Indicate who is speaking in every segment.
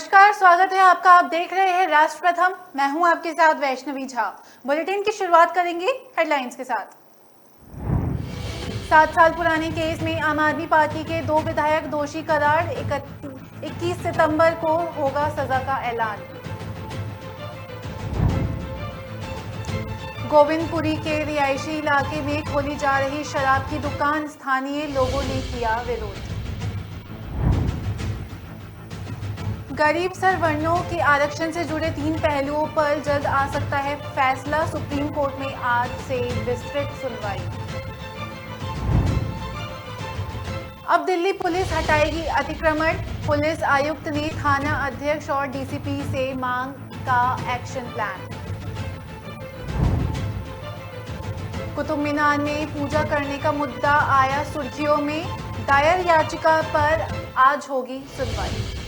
Speaker 1: नमस्कार, स्वागत है आपका। आप देख रहे हैं राष्ट्र प्रथम। मैं हूं आपके साथ वैष्णवी झा। बुलेटिन की शुरुआत करेंगे हेडलाइंस के साथ। 7 साल पुराने केस में आम आदमी पार्टी के 2 विधायक दोषी करार। 21 सितंबर को होगा सजा का ऐलान। गोविंदपुरी के रिहायशी इलाके में खोली जा रही शराब की दुकान, स्थानीय लोगों ने किया विरोध। गरीब सवर्णों के आरक्षण से जुड़े 3 पहलुओं पर जल्द आ सकता है फैसला। सुप्रीम कोर्ट में आज से विस्तृत सुनवाई। अब दिल्ली पुलिस हटाएगी अतिक्रमण। पुलिस आयुक्त ने थाना अध्यक्ष और डीसीपी से मांग का एक्शन प्लान। कुतुब मीनार में पूजा करने का मुद्दा आया सुर्खियों में। दायर याचिका पर आज होगी सुनवाई।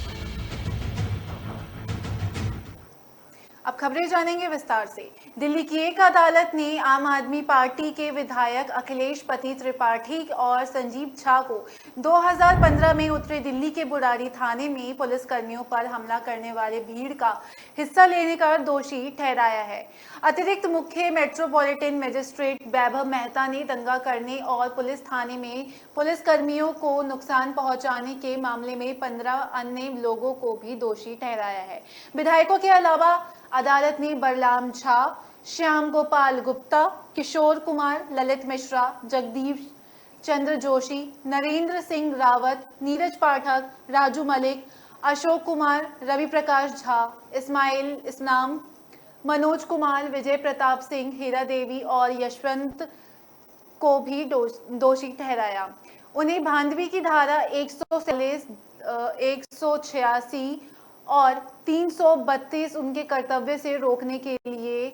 Speaker 1: अब खबरें जानेंगे विस्तार से। दिल्ली की एक अदालत ने आम आदमी पार्टी के विधायक अखिलेश पति त्रिपाठी और संजीव झा को 2015 में उत्तरी दिल्ली के बुराड़ी थाने में पुलिस कर्मियों पर हमला करने वाले भीड़ का हिस्सा लेने का दोषी ठहराया है। अतिरिक्त मुख्य मेट्रोपॉलिटन मजिस्ट्रेट वैभव मेहता ने दंगा करने और पुलिस थाने में पुलिस कर्मियों को नुकसान पहुंचाने के मामले में 15 अन्य लोगों को भी दोषी ठहराया है। विधायकों के अलावा अदालत ने बलराम झा, श्याम गोपाल गुप्ता, किशोर कुमार, ललित मिश्रा, जगदीश चंद्र जोशी, नरेंद्र सिंह रावत, नीरज पाठक, राजू मलिक, अशोक कुमार, रवि प्रकाश झा, इस्माइल इस्लाम, मनोज कुमार, विजय प्रताप सिंह, हीरा देवी और यशवंत को भी दोषी ठहराया। उन्हें भांडवी की धारा 146, 186 और 332 उनके कर्तव्य से रोकने के लिए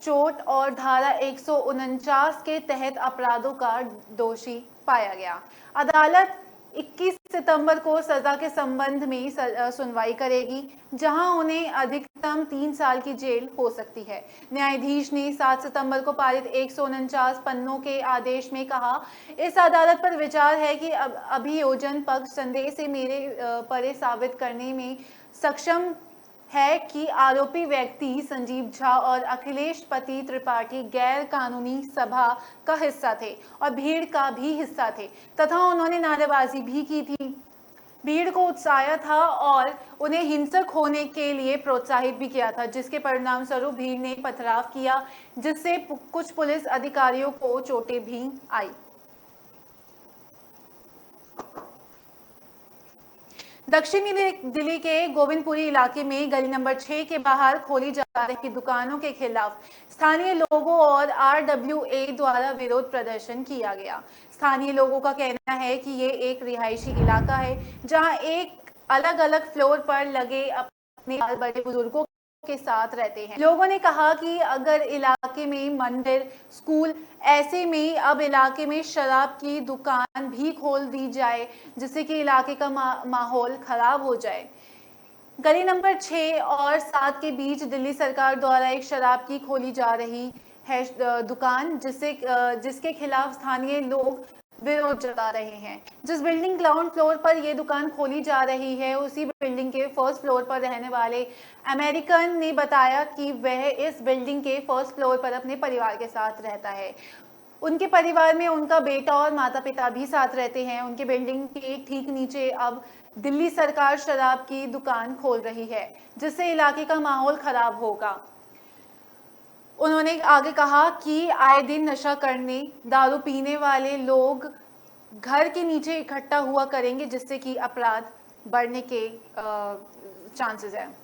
Speaker 1: चोट और धारा 149 के तहत अपराधों का दोषी पाया गया। अदालत 21 सितंबर को सजा के संबंध में सुनवाई करेगी, जहां उन्हें अधिकतम 3 साल की जेल हो सकती है। न्यायाधीश ने 7 सितंबर को पारित 149 पन्नों के आदेश में कहा, इस अदालत पर विचार है कि अभियोजन पक्ष संदेह से मेरे परे साबित करने में सक्षम है कि आरोपी व्यक्ति संजीव झा और अखिलेश पति त्रिपाठी गैर कानूनी सभा का हिस्सा थे और भीड़ का भी हिस्सा थे तथा उन्होंने नारेबाजी भी की थी, भीड़ को उकसाया था और उन्हें हिंसक होने के लिए प्रोत्साहित भी किया था, जिसके परिणाम स्वरूप भीड़ ने पथराव किया, जिससे कुछ पुलिस अधिकारियों को चोटें भी आई। दक्षिणी दिल्ली के गोविंदपुरी इलाके में गली नंबर 6 के बाहर खोली जा रही दुकानों के खिलाफ स्थानीय लोगों और आरडब्ल्यूए द्वारा विरोध प्रदर्शन किया गया। स्थानीय लोगों का कहना है कि ये एक रिहायशी इलाका है, जहां एक अलग अलग फ्लोर पर लगे अपने बड़े बुजुर्गों के साथ रहते हैं। लोगों ने कहा कि अगर इलाके में मंदिर, स्कूल, ऐसे में अब इलाके में शराब की दुकान भी खोल दी जाए, जिससे कि इलाके का माहौल खराब हो जाए। गली नंबर 6 और 7 के बीच दिल्ली सरकार द्वारा एक शराब की खोली जा रही है दुकान, जिसके खिलाफ स्थानीय लोग विरोध जता रहे हैं। जिस बिल्डिंग ग्राउंड फ्लोर पर यह दुकान खोली जा रही है, उसी बिल्डिंग के फर्स्ट फ्लोर पर रहने वाले अमेरिकन ने बताया कि वह इस बिल्डिंग के फर्स्ट फ्लोर पर अपने परिवार के साथ रहता है। उनके परिवार में उनका बेटा और माता पिता भी साथ रहते हैं। उनके बिल्डिंग के ठीक नीचे अब दिल्ली सरकार शराब की दुकान खोल रही है, जिससे इलाके का माहौल खराब होगा। उन्होंने आगे कहा कि आए दिन नशा करने, दारू पीने वाले लोग घर के नीचे इकट्ठा हुआ करेंगे, जिससे कि अपराध बढ़ने के चांसेस हैं।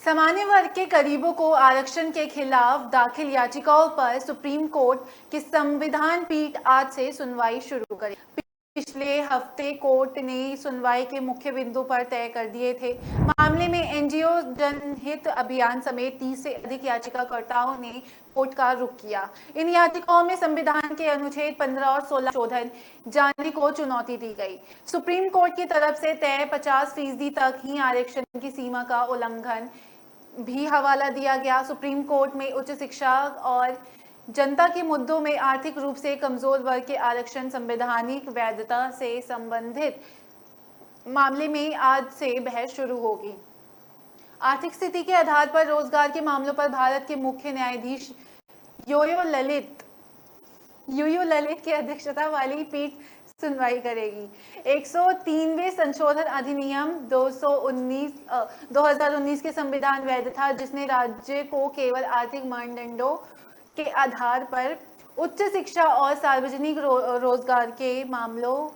Speaker 1: सामान्य वर्ग के गरीबों को आरक्षण के खिलाफ दाखिल याचिकाओं पर सुप्रीम कोर्ट की संविधान पीठ आज से सुनवाई शुरू करेगी। पिछले हफ्ते कोर्ट ने सुनवाई के मुख्य बिंदु पर तय कर दिए थे। मामले में एनजीओ, जनहित अभियान समेत 30 से अधिक याचिकाकर्ताओं ने कोर्ट का रुख किया। इन याचिकाओं में संविधान के अनुच्छेद 15 और 16 संशोधन जारी को चुनौती दी गई। सुप्रीम कोर्ट की तरफ से तय 50% तक ही आरक्षण की सीमा का उल्लंघन भी हवाला दिया गया। सुप्रीम कोर्ट में उच्च शिक्षा और जनता के मुद्दों में आर्थिक रूप से कमजोर वर्ग के आरक्षण संवैधानिक वैधता से संबंधित मामले में आज से बहस शुरू होगी। आर्थिक स्थिति के आधार पर रोजगार के मामलों पर भारत के मुख्य न्यायाधीश यूयू ललित की अध्यक्षता वाली पीठ सुनवाई करेगी। 103वें संशोधन अधिनियम 2019 के संविधान वैध था, जिसने राज्य को केवल आर्थिक मानदंडों के आधार पर उच्च शिक्षा और सार्वजनिक रोजगार के मामलों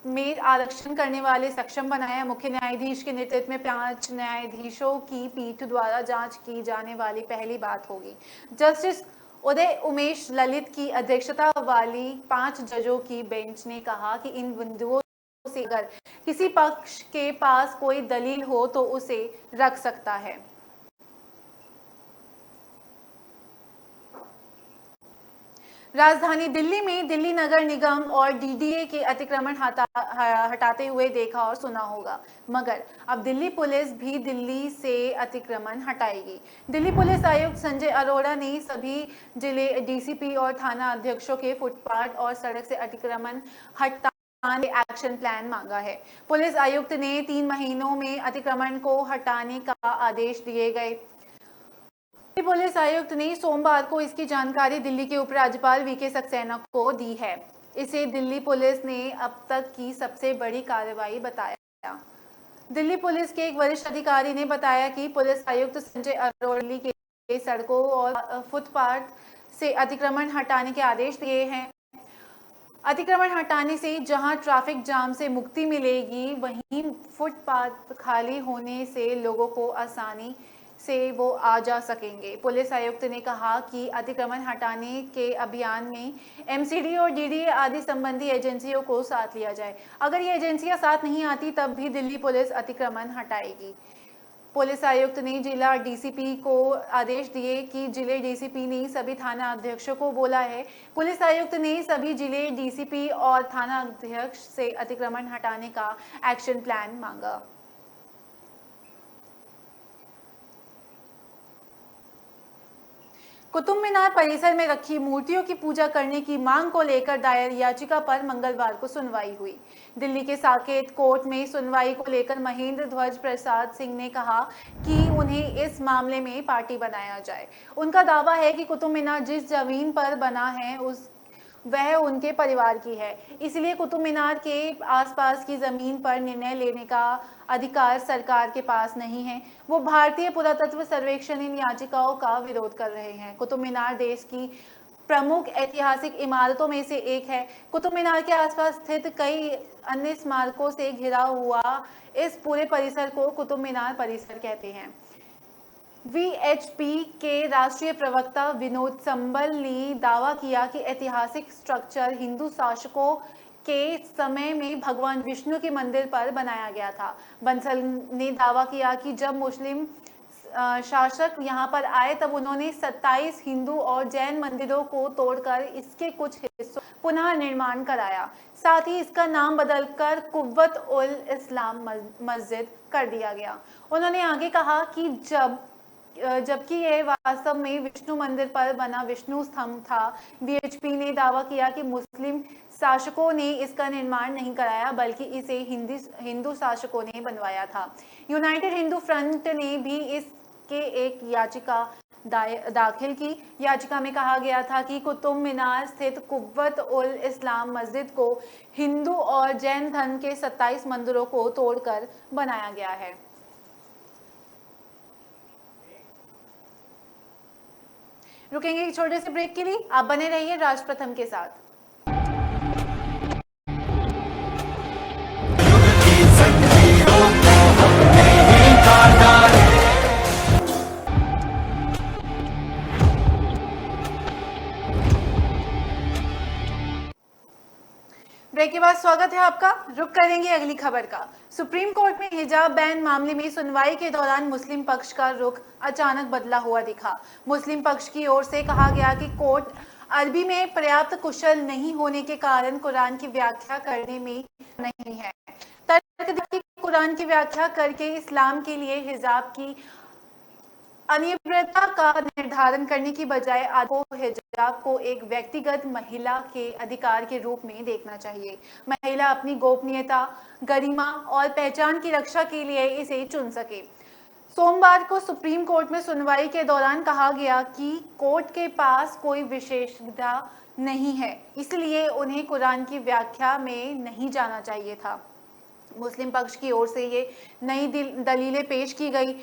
Speaker 1: में आरक्षण करने वाले सक्षम बनाया। मुख्य न्यायाधीश के नेतृत्व में 5 न्यायाधीशों की पीठ द्वारा जांच की जाने वाली पहली बात होगी। जस्टिस उदय उमेश ललित की अध्यक्षता वाली 5 जजों की बेंच ने कहा कि इन बिंदुओं से अगर किसी पक्ष के पास कोई दलील हो तो उसे रख सकता है। राजधानी दिल्ली में दिल्ली नगर निगम और डीडीए के अतिक्रमण हटाते हुए देखा और सुना होगा, मगर अब दिल्ली पुलिस भी दिल्ली से अतिक्रमण हटाएगी। दिल्ली पुलिस आयुक्त संजय अरोड़ा ने सभी जिले डीसीपी और थाना अध्यक्षों के फुटपाथ और सड़क से अतिक्रमण हटाने एक्शन प्लान मांगा है। पुलिस आयुक्त ने 3 महीनों में अतिक्रमण को हटाने का आदेश दिए गए। पुलिस आयुक्त ने सोमवार को इसकी जानकारी दिल्ली के उपराज्यपाल वीके सक्सेना को दी है। इसे दिल्ली पुलिस ने अब तक की सबसे बड़ी कार्रवाई बताया। दिल्ली पुलिस के एक वरिष्ठ अधिकारी ने बताया कि पुलिस आयुक्त संजय अरोड़ा के सड़कों और फुटपाथ से अतिक्रमण हटाने के आदेश दिए हैं। अतिक्रमण हटाने से जहां ट्रैफिक जाम से मुक्ति मिलेगी, वहीं फुटपाथ खाली होने से लोगों को आसानी से वो आ जा सकेंगे। पुलिस आयुक्त ने कहा कि अतिक्रमण हटाने के अभियान में एमसीडी और डीडीए आदि संबंधी एजेंसियों को साथ लिया जाए। अगर ये एजेंसियां साथ नहीं आती तब भी दिल्ली पुलिस अतिक्रमण हटाएगी। पुलिस आयुक्त ने जिला डीसीपी को आदेश दिए कि जिले डीसीपी ने सभी थाना अध्यक्षों को बोला है। पुलिस आयुक्त ने सभी जिले डीसीपी और थाना अध्यक्ष से अतिक्रमण हटाने का एक्शन प्लान मांगा। कुतुब मीनार परिसर में रखी मूर्तियों की पूजा करने की मांग को लेकर दायर याचिका पर मंगलवार को सुनवाई हुई। दिल्ली के साकेत कोर्ट में सुनवाई को लेकर महेंद्र ध्वज प्रसाद सिंह ने कहा कि उन्हें इस मामले में पार्टी बनाया जाए। उनका दावा है कि कुतुब मीनार जिस जमीन पर बना है वह उनके परिवार की है, इसलिए कुतुब मीनार के आसपास की जमीन पर निर्णय लेने का अधिकार सरकार के पास नहीं है। वो भारतीय पुरातत्व सर्वेक्षण इन याचिकाओं का विरोध कर रहे हैं। कुतुब मीनार देश की प्रमुख ऐतिहासिक इमारतों में से एक है। कुतुब मीनार के आसपास स्थित कई अन्य स्मारकों से घिरा हुआ इस पूरे परिसर को कुतुब मीनार परिसर कहते हैं। वीएचपी के राष्ट्रीय प्रवक्ता विनोद संबल ने दावा किया कि ऐतिहासिक स्ट्रक्चर हिंदू शासकों के समय में भगवान विष्णु के मंदिर पर बनाया गया था। बंसल ने दावा किया कि जब मुस्लिम शासक यहां पर आए तब उन्होंने 27 हिंदू और जैन मंदिरों को तोड़कर इसके कुछ हिस्सों पुनः निर्माण कराया। साथ ही इसका नाम बदलकर कुव्वत उल इस्लाम मस्जिद कर दिया गया। उन्होंने आगे कहा कि जबकि यह वास्तव में विष्णु मंदिर पर बना विष्णु स्तंभ था। वीएचपी ने दावा किया कि मुस्लिम शासकों ने इसका निर्माण नहीं कराया, बल्कि इसे हिंदू शासकों ने बनवाया था। यूनाइटेड हिंदू फ्रंट ने भी इसके एक याचिका दाखिल की। याचिका में कहा गया था कि कुतुब मीनार स्थित कुव्वत उल इस्लाम मस्जिद को हिंदू और जैन धर्म के 27 मंदिरों को तोड़कर बनाया गया है। रुकेंगे एक छोटे से ब्रेक के लिए, आप बने रहिए राज प्रथम के साथ। ब्रेक के बाद स्वागत है आपका। रुक करेंगे अगली खबर का। सुप्रीम कोर्ट में हिजाब बैन मामले में सुनवाई के दौरान मुस्लिम पक्ष का रुख अचानक बदला हुआ दिखा। मुस्लिम पक्ष की ओर से कहा गया कि कोर्ट अरबी में पर्याप्त कुशल नहीं होने के कारण कुरान की व्याख्या करने में नहीं है। तर्क दिया कि कुरान की व्याख्या करके इस्लाम के लिए हिजाब की अनिवार्यता का निर्धारण करने की बजाय को हिजाब को एक व्यक्तिगत महिला के अधिकार के रूप में देखना चाहिए। महिला अपनी गोपनीयता, गरिमा और पहचान की रक्षा के लिए इसे चुन सके। सोमवार को सुप्रीम कोर्ट में सुनवाई के दौरान कहा गया कि कोर्ट के पास कोई विशेषज्ञता नहीं है, इसलिए उन्हें कुरान की व्याख्या में नहीं जाना चाहिए था। मुस्लिम पक्ष की ओर से ये नई दलीलें पेश की गई।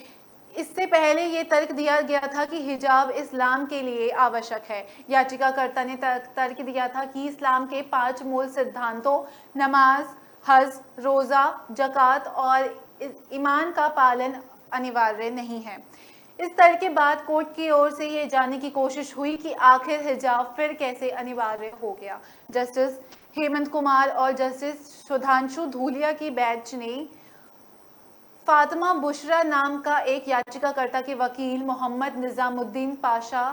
Speaker 1: इससे पहले ये तर्क दिया गया था कि हिजाब इस्लाम के लिए आवश्यक है। याचिकाकर्ता ने तर्क दिया था कि इस्लाम के 5 मूल सिद्धांतों नमाज, हज, रोज़ा, ज़कात और ईमान का पालन अनिवार्य नहीं है। इस तर्क के बाद कोर्ट की ओर से ये जानने की कोशिश हुई कि आखिर हिजाब फिर कैसे अनिवार्य हो गया। जस्टिस हेमंत कुमार और जस्टिस सुधांशु धूलिया की बेंच ने फातिमा बुशरा नाम का एक याचिकाकर्ता के वकील मोहम्मद निजामुद्दीन पाशा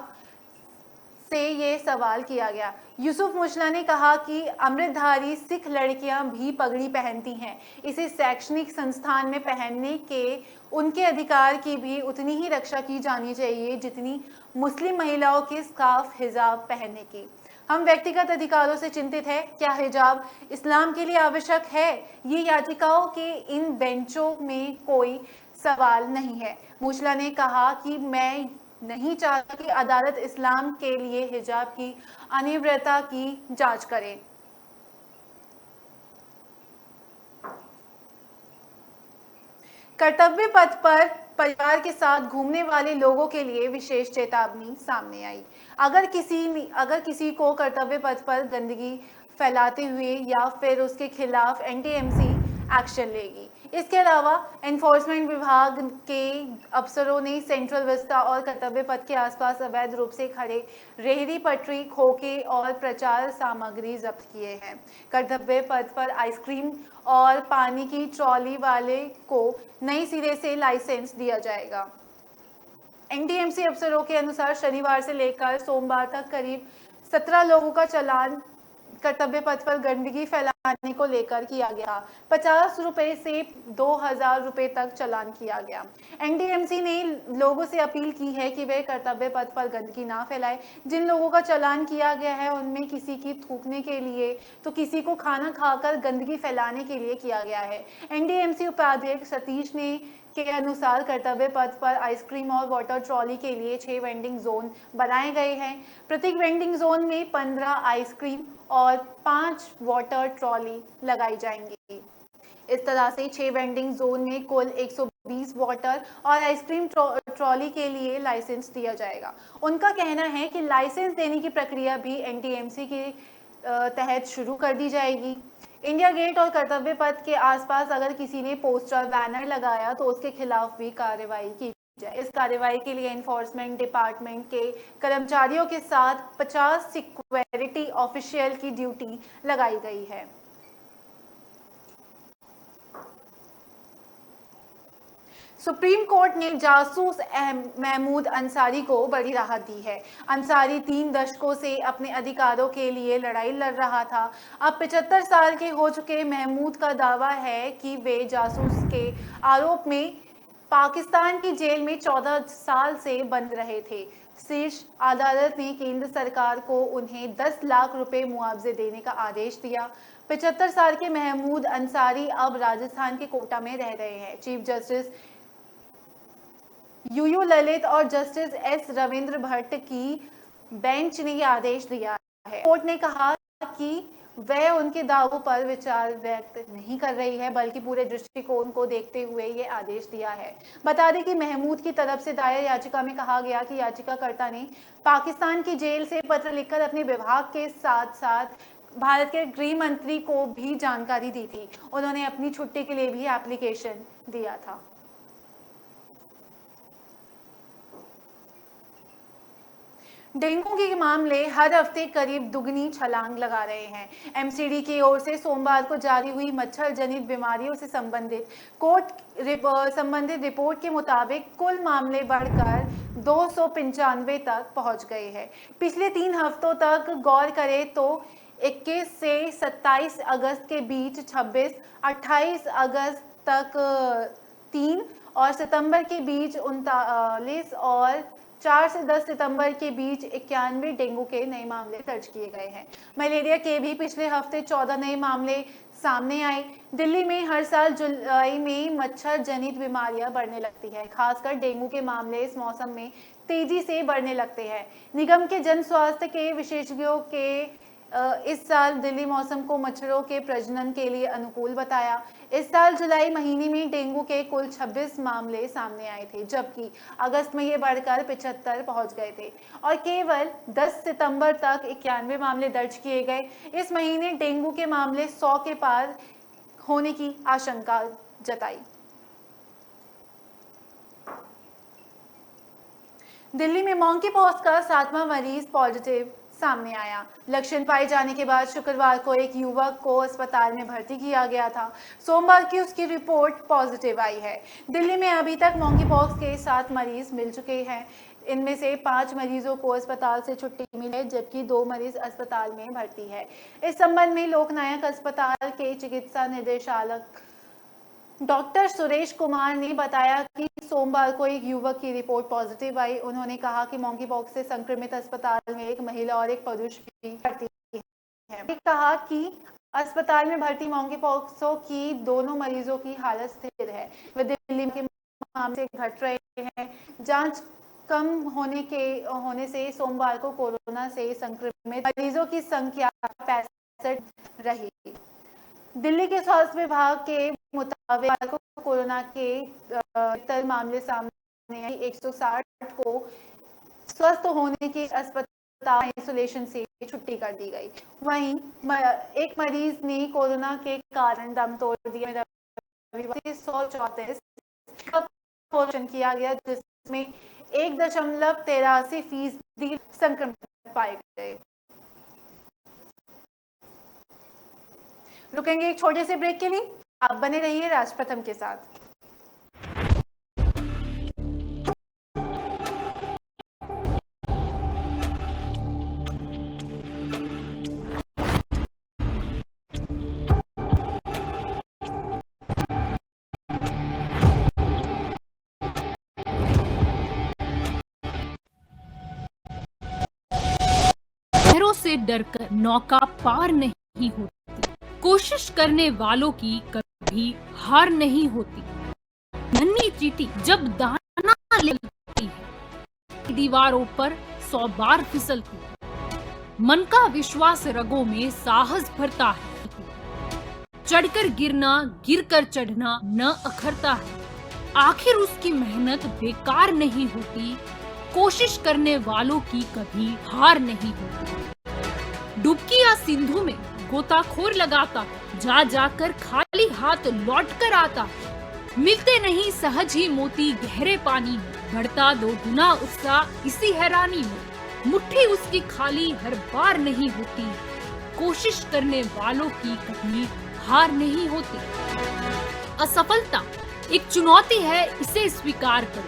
Speaker 1: से ये सवाल किया गया। यूसुफ मुशला ने कहा कि अमृतधारी सिख लड़कियां भी पगड़ी पहनती हैं, इसे शैक्षणिक संस्थान में पहनने के उनके अधिकार की भी उतनी ही रक्षा की जानी चाहिए जितनी मुस्लिम महिलाओं के स्कार्फ हिजाब पहनने की। हम व्यक्तिगत अधिकारों से चिंतित है। क्या हिजाब इस्लाम के लिए आवश्यक है? ये याचिकाओं के इन बेंचों में कोई सवाल नहीं है। मुशला ने कहा कि मैं नहीं चाहता कि अदालत इस्लाम के लिए हिजाब की अनिवार्यता की जांच करे। कर्तव्य पथ पर परिवार के साथ घूमने वाले लोगों के लिए विशेष चेतावनी सामने आई। अगर किसी को कर्तव्य पथ पर गंदगी फैलाते हुए या फिर उसके खिलाफ एनटीएमसी एक्शन लेगी। इसके अलावा एनफोर्समेंट विभाग के अफसरों ने सेंट्रल विस्टा और कर्तव्य पथ के आसपास अवैध रूप से खड़े रेहड़ी पटरी, खोखे और प्रचार सामग्री जब्त किए हैं। कर्तव्य पथ पर आइसक्रीम और पानी की ट्रॉली वाले को नए सिरे से लाइसेंस दिया जाएगा। एनटीएमसी अफसरों के अनुसार शनिवार से लेकर सोमवार तक करीब 17 लोगों का चालान कर्तव्य पथ पर गंदगी फैलाने को लेकर किया गया। 50 रुपए से 2000 रुपए तक चालान किया गया। एनडीएमसी ने लोगों से अपील की है कि वे कर्तव्य पथ पर गंदगी ना फैलाएं। जिन लोगों का चालान किया गया है उनमें किसी की थूकने के लिए तो किसी को खाना खाकर गंदगी फैलाने के लिए किया गया है। एनडीएमसी उपाध्यक्ष सतीश ने के अनुसार कर्तव्य पथ पर आइसक्रीम और वाटर ट्रॉली के लिए 6 वेंडिंग जोन बनाए गए हैं। प्रत्येक वेंडिंग जोन में 15 आइसक्रीम और 5 वाटर ट्रॉली लगाई जाएंगी। इस तरह से 6 वेंडिंग जोन में कुल 120 वाटर और आइसक्रीम ट्रॉली के लिए लाइसेंस दिया जाएगा। उनका कहना है कि लाइसेंस देने की प्रक्रिया भी एनटीएमसी के तहत शुरू कर दी जाएगी। इंडिया गेट और कर्तव्य पथ के आसपास अगर किसी ने पोस्टर बैनर लगाया तो उसके खिलाफ भी कार्रवाई की जाए। इस कार्रवाई के लिए एनफोर्समेंट डिपार्टमेंट के कर्मचारियों के साथ 50 सिक्योरिटी ऑफिशियल की ड्यूटी लगाई गई है। सुप्रीम कोर्ट ने जासूस महमूद अंसारी को बड़ी राहत दी है। अंसारी 3 दशकों से अपने अधिकारों के लिए लड़ाई लड़ रहा था। अब 75 साल के हो चुके महमूद का दावा है कि वे जासूस के आरोप में पाकिस्तान की जेल में 14 साल से बंद रहे थे। शीर्ष अदालत ने केंद्र सरकार को उन्हें 10 लाख रुपए मुआवजे देने का आदेश दिया। 75 साल के महमूद अंसारी अब राजस्थान के कोटा में रह रहे हैं। चीफ जस्टिस यूयू ललित और जस्टिस एस रविंद्र भट्ट की बेंच ने यह आदेश दिया है। कोर्ट ने कहा कि वह उनके दावों पर विचार व्यक्त नहीं कर रही है, बल्कि पूरे दृष्टिकोण को देखते हुए ये आदेश दिया है। बता दें कि महमूद की तरफ से दायर याचिका में कहा गया कि याचिकाकर्ता ने पाकिस्तान की जेल से पत्र लिखकर अपने विभाग के साथ साथ भारत के गृह मंत्री को भी जानकारी दी थी। उन्होंने अपनी छुट्टी के लिए भी एप्लीकेशन दिया था। डेंगू के मामले हर हफ्ते करीब दुगनी छलांग लगा रहे हैं। एमसीडी की ओर से सोमवार को जारी हुई मच्छर जनित बीमारियों से संबंधित रिपोर्ट के मुताबिक कुल मामले बढ़कर 295 तक पहुंच गए हैं। पिछले 3 हफ्तों तक गौर करें तो 21 से 27 अगस्त के बीच 26, 28 अगस्त तक 3 और सितंबर के बीच 39 और 4 से 10 सितंबर के बीच 91 डेंगू के नए मामले दर्ज किए गए हैं। मलेरिया के भी पिछले हफ्ते 14 नए मामले सामने आए। दिल्ली में हर साल जुलाई में मच्छर जनित बीमारियां बढ़ने लगती है। खासकर डेंगू के मामले इस मौसम में तेजी से बढ़ने लगते हैं। निगम के जन स्वास्थ्य के विशेषज्ञों के इस साल दिल्ली मौसम को मच्छरों के प्रजनन के लिए अनुकूल बताया। इस साल जुलाई महीने में डेंगू के कुल 26 मामले सामने आए थे, जबकि अगस्त में ये बढ़कर 75 पहुंच गए थे और केवल 10 सितंबर तक 91 मामले दर्ज किए गए। इस महीने डेंगू के मामले 100 के पार होने की आशंका जताई। दिल्ली में मंकी पॉक्स का 7वां मरीज पॉजिटिव सामने आया। लक्षण पाए जाने के बाद शुक्रवार को एक युवक को अस्पताल में भर्ती किया गया था। सोमवार की उसकी रिपोर्ट पॉजिटिव आई है। दिल्ली में अभी तक मंकी पॉक्स के 7 मरीज मिल चुके हैं। इनमें से 5 मरीजों को अस्पताल से छुट्टी मिली है, जबकि 2 मरीज अस्पताल में भर्ती है। इस संबंध में लोकनायक अस्पताल के चिकित्सा निदेशालक डॉक्टर सुरेश कुमार ने बताया कि सोमवार को एक युवक की रिपोर्ट पॉजिटिव आई। उन्होंने कहा कि मंकी पॉक्स से संक्रमित अस्पताल में एक महिला और एक पुरुष भी भर्ती है। कहा कि अस्पताल में भर्ती मंकी पॉक्स की दोनों मरीजों की हालत स्थिर है। वे दिल्ली के मामले घट रहे हैं। जांच कम होने से सोमवार को कोरोना से संक्रमित मरीजों की संख्या 65 रही। दिल्ली के स्वास्थ्य विभाग के मुताबिक कोरोना के मामले सामने आए। 160 को स्वस्थ होने के अस्पताल आइसोलेशन से छुट्टी कर दी गई। वहीं एक मरीज ने कोरोना के कारण दम तोड़ दिया। 134 किया गया, जिसमें 1.83% संक्रमित पाए गए। रुकेंगे एक छोटे से ब्रेक के लिए। आप बने रहिए राज प्रथम के साथ।
Speaker 2: लहरों से डरकर नौका पार नहीं होती, कोशिश करने वालों की कभी हार नहीं होती। नन्ही चींटी जब दाना लेती है, दीवारों पर 100 बार फिसलती है। मन का विश्वास रगों में साहस भरता है। चढ़कर गिरना, गिरकर चढ़ना न अखरता है। आखिर उसकी मेहनत बेकार नहीं होती। कोशिश करने वालों की कभी हार नहीं होती। डुबकी या सिंधु में गोताखोर लगाता, जा जाकर खाली हाथ लौट कर आता। मिलते नहीं सहज ही मोती गहरे पानी में, बढ़ता 2 गुना उत्साह इसी हैरानी में। मुट्ठी उसकी खाली हर बार नहीं होती। कोशिश करने वालों की कभी हार नहीं होती। असफलता एक चुनौती है, इसे स्वीकार करो।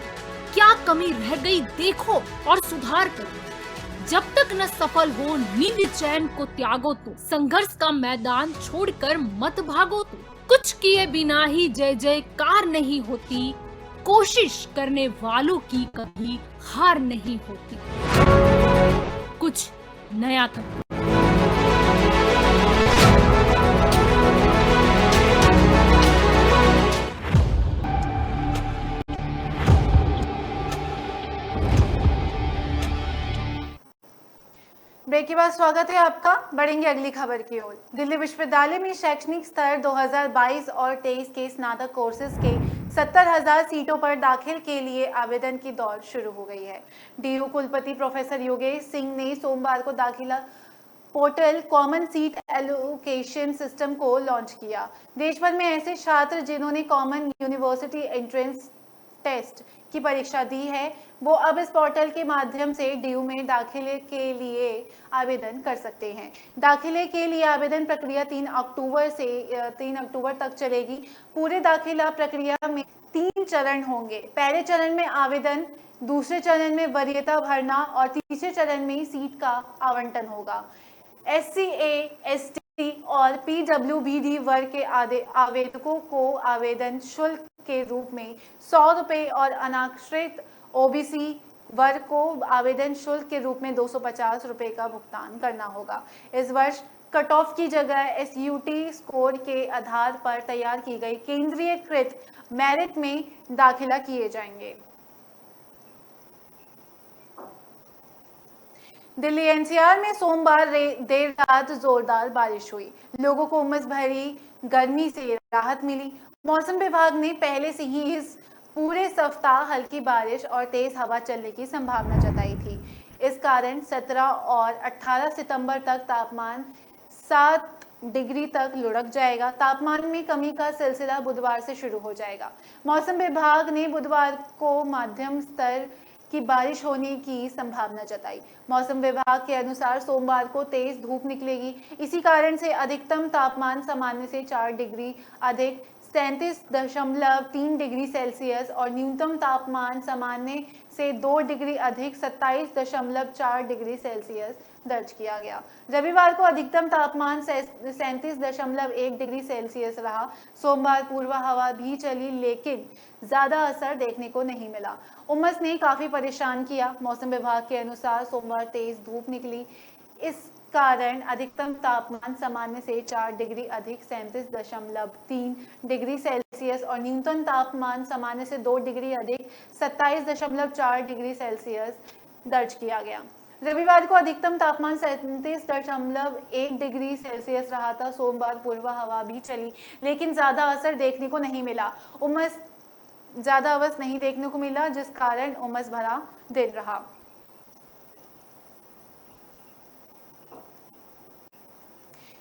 Speaker 2: क्या कमी रह गई देखो और सुधार करो। जब तक न सफल हो नींद चैन को त्यागो तो, संघर्ष का मैदान छोड़कर मत भागो तो। कुछ किए बिना ही जय जयकार नहीं होती। कोशिश करने वालों की कभी हार नहीं होती। कुछ नया करो।
Speaker 1: ब्रेक के बाद स्वागत है आपका। बढ़ेंगे अगली खबर की ओर। दिल्ली विश्वविद्यालय में शैक्षणिक स्तर 2022 और 23 के स्नातक कोर्सेज के 70,000 सीटों पर दाखिल के लिए आवेदन की दौड़ शुरू हो गई है। डीयू कुलपति प्रोफेसर योगेश सिंह ने सोमवार को दाखिला portal common seat allocation system को लॉन्च किया। देश भर में ऐसे छात्र जिन्होंने कॉमन यूनिवर्सिटी एंट्रेंस टेस्ट की परीक्षा दी है, वो अब इस पोर्टल के माध्यम से डीयू में दाखिले के लिए आवेदन कर सकते हैं। दाखिले के लिए आवेदन प्रक्रिया 3 अक्टूबर तक चलेगी। पूरे दाखिला प्रक्रिया में 3 चरण होंगे। पहले चरण में आवेदन, दूसरे चरण में वरीयता भरना और तीसरे चरण में सीट का आवंटन होगा। SC, ST और पीडब्ल्यूबीडी वर्ग के आवेदकों को आवेदन शुल्क के रूप में 100 रुपये और अनारक्षित ओबीसी वर्ग को आवेदन शुल्क के रूप में 250 रुपये का भुगतान करना होगा। इस वर्ष कट ऑफ की जगह एसयूटी स्कोर के आधार पर तैयार की गई केंद्रीयकृत मेरिट में दाखिला किए जाएंगे। दिल्ली एनसीआर में सोमवार देर रात जोरदार बारिश हुई। लोगों को उमस भरी गर्मी से राहत मिली। मौसम विभाग ने पहले से ही इस पूरे सप्ताह हल्की बारिश और तेज हवा चलने की संभावना जताई थी। इस कारण 17 और 18 सितंबर तक तापमान 7 डिग्री तक लुढ़क जाएगा। तापमान में कमी का सिलसिला बुधवार से शुरू हो जाएगा। मौसम विभाग ने बुधवार को मध्यम स्तर की बारिश होने की संभावना जताई। मौसम विभाग के अनुसार सोमवार को तेज धूप निकलेगी। इसी कारण से अधिकतम तापमान सामान्य से 4 डिग्री अधिक 37.3 डिग्री सेल्सियस और न्यूनतम तापमान सामान्य से 2 डिग्री अधिक 27.4 डिग्री सेल्सियस दर्ज किया गया। रविवार को अधिकतम तापमान 37.1 डिग्री सेल्सियस रहा। सोमवार पूर्व हवा भी चली, लेकिन ज्यादा असर देखने को नहीं मिला। उमस ने काफी परेशान किया। मौसम विभाग के अनुसार सोमवार तेज धूप निकली। इस कारण अधिकतम तापमान सामान्य से 4 डिग्री अधिक 37.3 डिग्री सेल्सियस और न्यूनतम तापमान सामान्य से 2 डिग्री अधिक 27.4 डिग्री सेल्सियस दर्ज किया गया। रविवार को अधिकतम तापमान 37.1 डिग्री सेल्सियस रहा था। सोमवार पूर्व हवा भी चली, लेकिन ज्यादा असर देखने को नहीं मिला। ज्यादा अवस नहीं देखने को मिला, जिस कारण उमस भरा दिन रहा।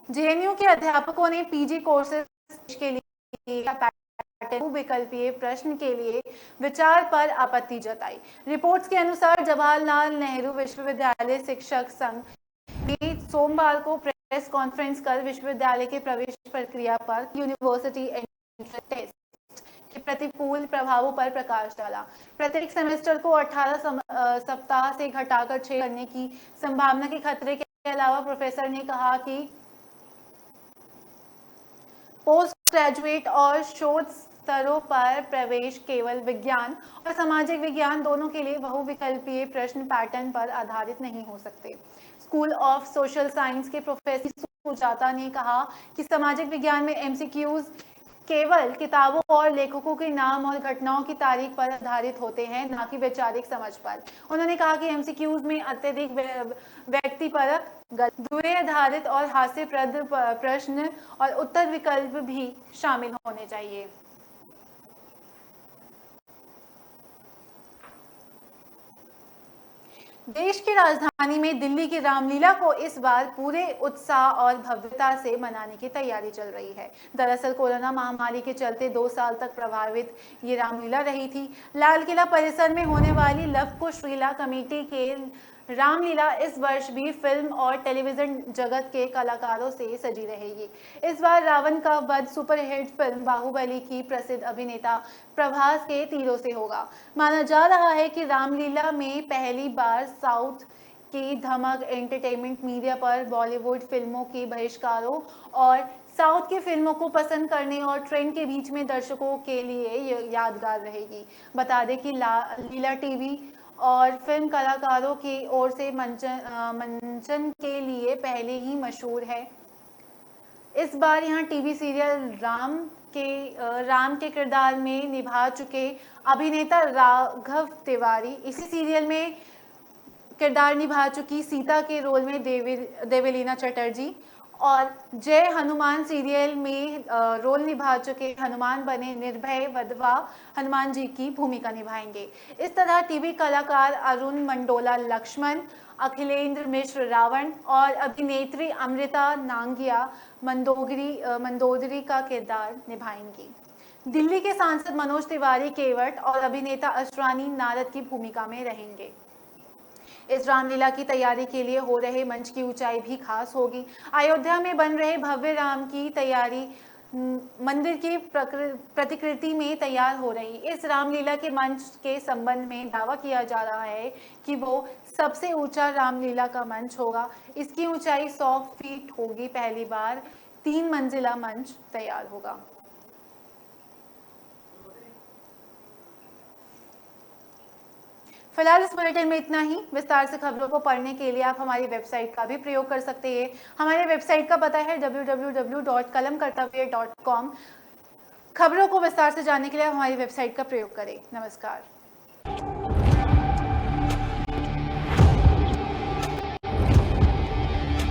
Speaker 1: जेएनयू के अध्यापकों ने पीजी कोर्सेज के लिए विकल्पीय प्रश्न के लिए विचार पर आपत्ति जताई। रिपोर्ट्स के अनुसार जवाहरलाल नेहरू विश्वविद्यालय शिक्षक संघ ने सोमवार को प्रेस कॉन्फ्रेंस कर विश्वविद्यालय के प्रवेश प्रक्रिया पर यूनिवर्सिटी एंट्रेंस टेस्ट के प्रतिकूल प्रभावों पर प्रकाश डाला। प्रत्येक सेमेस्टर को 18 सप्ताह से घटाकर 6 करने की संभावना के खतरे के अलावा प्रोफेसर ने कहा कि पोस्ट ग्रेजुएट और शोध स्तरों पर प्रवेश केवल विज्ञान और सामाजिक विज्ञान दोनों के लिए बहुविकल्पीय प्रश्न पैटर्न पर आधारित नहीं हो सकते। स्कूल ऑफ सोशल साइंस के प्रोफेसर सुजाता ने कहा कि सामाजिक विज्ञान में एमसीक्यूज केवल किताबों और लेखकों के नाम और घटनाओं की तारीख पर आधारित होते हैं, न कि वैचारिक समझ पर। उन्होंने कहा कि एमसीक्यूज में अत्यधिक व्यक्तिपरक, द्वय आधारित और हास्यप्रद प्रश्न और उत्तर विकल्प भी शामिल होने चाहिए। देश की राजधानी में दिल्ली की रामलीला को इस बार पूरे उत्साह और भव्यता से मनाने की तैयारी चल रही है। दरअसल कोरोना महामारी के चलते 2 साल तक प्रभावित ये रामलीला रही थी। लाल किला परिसर में होने वाली लव कुश लीला कमेटी के रामलीला इस वर्ष भी फिल्म और टेलीविजन जगत के कलाकारों से सजी रहेगी। इस बार रावण का वध सुपरहिट फिल्म बाहुबली की प्रसिद्ध अभिनेता प्रभास के तीरों से होगा। माना जा रहा है कि रामलीला में पहली बार साउथ की धमक एंटरटेनमेंट मीडिया पर बॉलीवुड फिल्मों के बहिष्कारों और साउथ की फिल्मों को पसंद करने और ट्रेंड के बीच में दर्शकों के लिए यादगार रहेगी। बता दें कि लीला टीवी और फिल्म कलाकारों की ओर से मंचन के लिए पहले ही मशहूर है। इस बार यहाँ टीवी सीरियल राम के किरदार में निभा चुके अभिनेता राघव तिवारी, इसी सीरियल में किरदार निभा चुकी सीता के रोल में देवलीना चटर्जी और जय हनुमान सीरियल में रोल निभा चुके हनुमान बने निर्भय वधवा हनुमान जी की भूमिका निभाएंगे। इस तरह टीवी कलाकार अरुण मंडोला लक्ष्मण, अखिलेंद्र मिश्र रावण और अभिनेत्री अमृता नांगिया मंदोदरी का किरदार निभाएंगी। दिल्ली के सांसद मनोज तिवारी केवट और अभिनेता अशरानी नारद की भूमिका में रहेंगे। इस रामलीला की तैयारी के लिए हो रहे मंच की ऊंचाई भी खास होगी। अयोध्या में बन रहे भव्य राम की तैयारी मंदिर की प्रतिकृति में तैयार हो रही। इस रामलीला के मंच के संबंध में दावा किया जा रहा है कि वो सबसे ऊंचा रामलीला का मंच होगा। इसकी ऊंचाई 100 फीट होगी। पहली बार 3 मंजिला मंच तैयार होगा। फिलहाल इस बुलेटिन में इतना ही। विस्तार से खबरों को पढ़ने के लिए आप हमारी वेबसाइट का भी प्रयोग कर सकते हैं। हमारे वेबसाइट का पता है www.kalamkartavya.com। खबरों को विस्तार से जानने के लिए हमारी वेबसाइट का प्रयोग करें। नमस्कार।